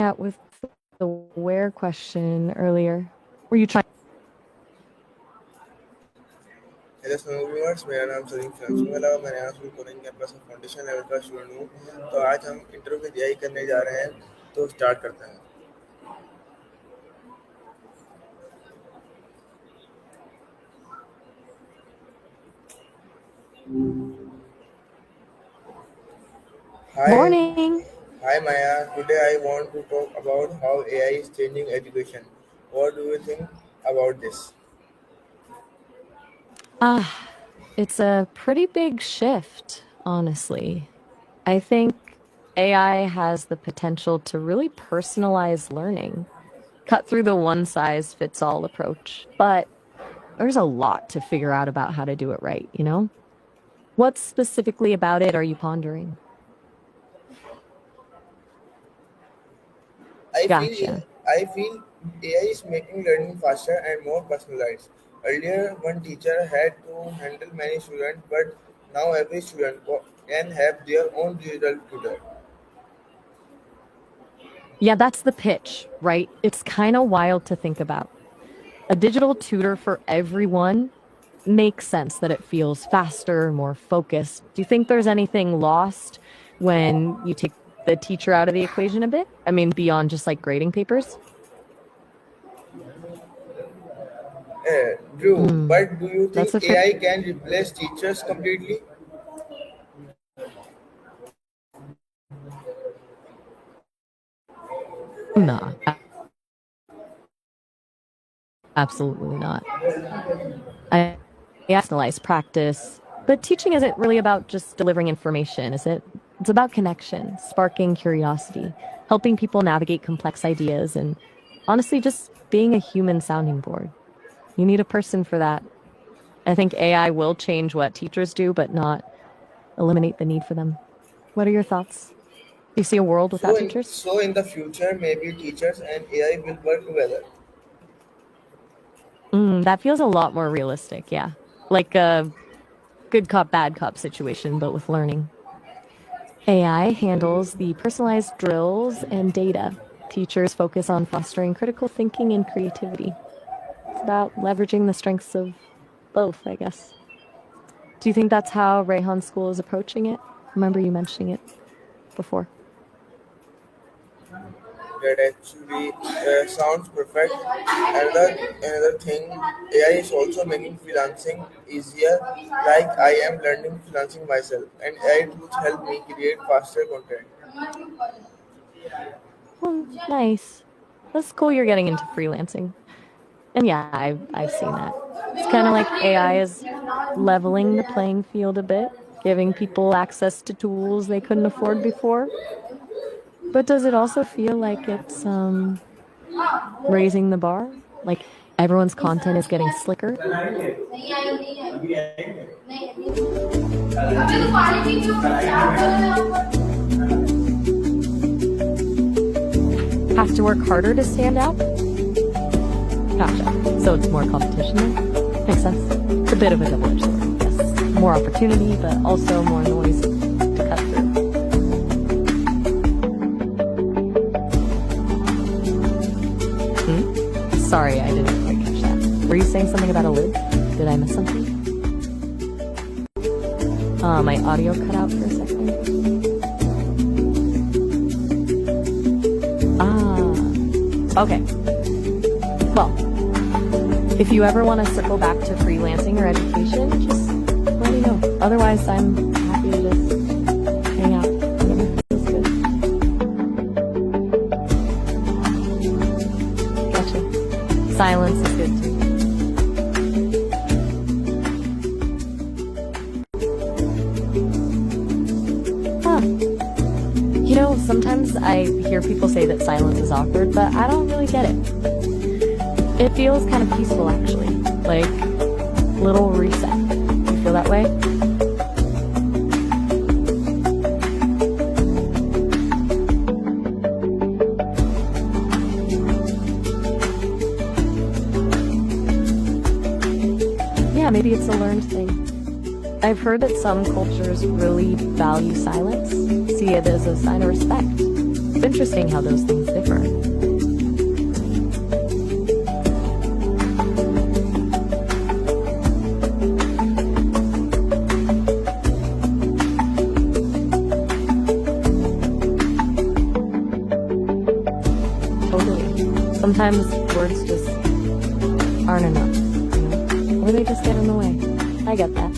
out with the where question earlier. Were you trying? Hello snow viewers, मेरा नाम सलीम फ्रेंसिंगवाला और मैं यहाँ स्कूल कोरंगी कैंपस में फाउंडेशन लेवल का स्टूडेंट हूँ। तो आज हम इंटरव्यू की तैयारी करने जा रहे हैं, तो स्टार्ट करते हैं। Hi, Morning. hi Maya. Today I want to talk about how AI is changing education. What do you think about this? It's a pretty big shift, honestly. I think AI has the potential to really personalize learning, cut through the one size fits all approach. But there's a lot to figure out about how to do it right, you know? What specifically about it are you pondering? I feel Gotcha. I feel AI is making learning faster and more personalized. Earlier, one teacher had to handle many students, but now every student can have their own digital tutor. Yeah, that's the pitch, right? It's kind of wild to think about. A digital tutor for everyone makes sense that it feels faster, more focused. Do you think there's anything lost when you take the teacher out of the equation a bit? I mean, beyond just like grading papers? True, but do you That's think a fair. AI can replace teachers completely? No, absolutely not. I personalize practice, but teaching isn't really about just delivering information, is it? It's about connection, sparking curiosity, helping people navigate complex ideas, and honestly, just being a human sounding board. You need a person for that. I think AI will change what teachers do, but not eliminate the need for them. What are your thoughts? Do you see a world without teachers? So in the future, maybe teachers and AI will work together. That feels a lot more realistic, yeah. Like a good cop, bad cop situation, but with learning. AI handles the personalized drills and data. Teachers focus on fostering critical thinking and creativity. It's about leveraging the strengths of both, I guess. Do you think that's how Rehan School is approaching it? Remember you mentioning it before. That actually sounds perfect. Another thing, AI is also making freelancing easier. Like I am learning freelancing myself, and AI tools help me create faster content. Well, nice. That's cool you're getting into freelancing. And yeah, I've seen that. It's kind of like AI is leveling the playing field a bit, giving people access to tools they couldn't afford before. But does it also feel like it's raising the bar? Like everyone's content is getting slicker? Have to work harder to stand out? Gotcha. So it's more competition then? Makes sense. It's a bit of a double-edged sword, yes. More opportunity, but also more noise to cut through. Sorry, I didn't quite catch that. Were you saying something about a lid? Did I miss something? My audio cut out for a second. Okay. Well, if you ever want to circle back to freelancing or education, just let me know. Otherwise, I'm happy to just hang out. Whatever feels good. Gotcha. Silence is good too. You know, sometimes I hear people say that silence is awkward, but I don't really get it. It feels kind of peaceful, actually. Like, little reset. You feel that way? Yeah, maybe it's a learned thing. I've heard that some cultures really value silence, see it as a sign of respect. It's interesting how those things differ. Totally. Sometimes words just aren't enough, or they just get in the way. I get that.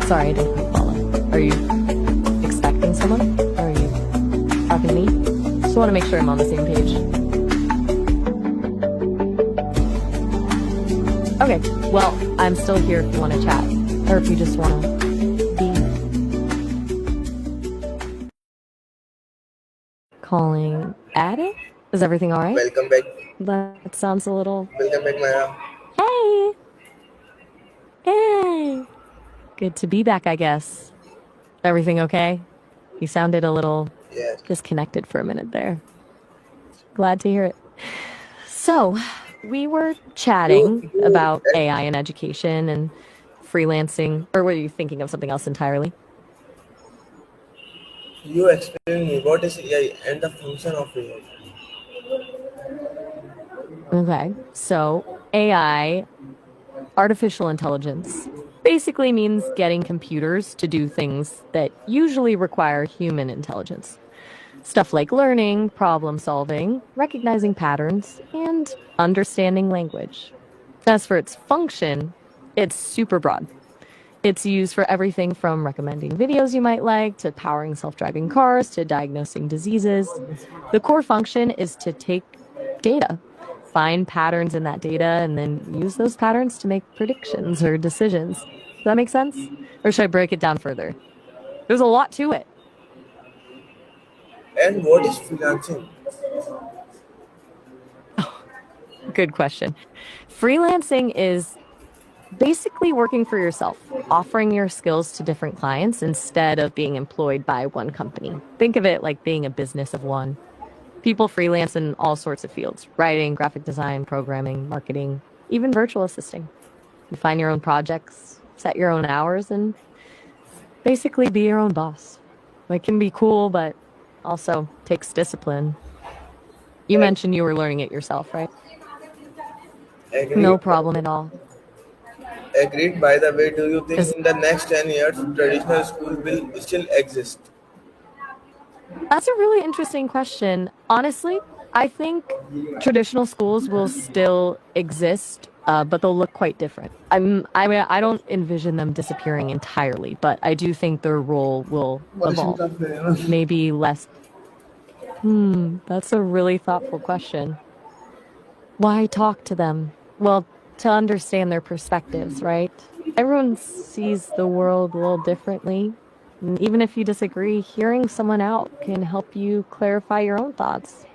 Sorry, I didn't follow. Are you expecting someone? Or are you talking to me? Just want to make sure I'm on the same page. Okay, well, I'm still here if you want to chat. Or if you just want to be. Calling Adam? Is everything alright? Welcome back. That sounds a little... Welcome back, Maya. Hey! Hey! Good to be back, I guess. Everything okay? You sounded a little Yes. disconnected for a minute there. Glad to hear it. So, we were chatting about AI and education and freelancing, or were you thinking of something else entirely? You explain me what is AI and the function of AI. Okay, so AI, artificial intelligence, basically means getting computers to do things that usually require human intelligence. Stuff like learning, problem solving, recognizing patterns, and understanding language. As for its function, it's super broad. It's used for everything from recommending videos you might like, to powering self-driving cars, to diagnosing diseases. The core function is to take data, find patterns in that data, and then use those patterns to make predictions or decisions. Does that make sense? Or should I break it down further? There's a lot to it. And what is freelancing? Good question. Freelancing is basically working for yourself, offering your skills to different clients instead of being employed by one company. Think of it like being a business of one. People freelance in all sorts of fields: writing, graphic design, programming, marketing, even virtual assisting. You find your own projects, set your own hours, and basically be your own boss. It can be cool, but also takes discipline. You mentioned you were learning it yourself, right? Agreed. No problem at all. Agreed. By the way, do you think in the next 10 years traditional school will still exist? That's a really interesting question. Honestly, I think traditional schools will still exist, but they'll look quite different. I mean, I don't envision them disappearing entirely, but I do think their role will evolve. Maybe less. That's a really thoughtful question. Why talk to them? Well, to understand their perspectives, right? Everyone sees the world a little differently. And even if you disagree, hearing someone out can help you clarify your own thoughts,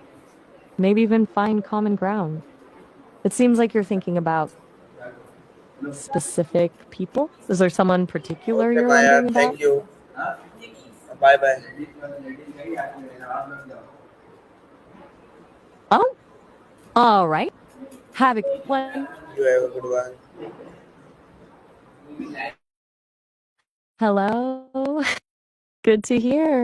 maybe even find common ground. It seems like you're thinking about specific people. Is there someone particular Okay, you're Maya, wondering about? thank you. Bye bye. Oh, all right. Have a good one. You have a good one. Hello. Good to hear.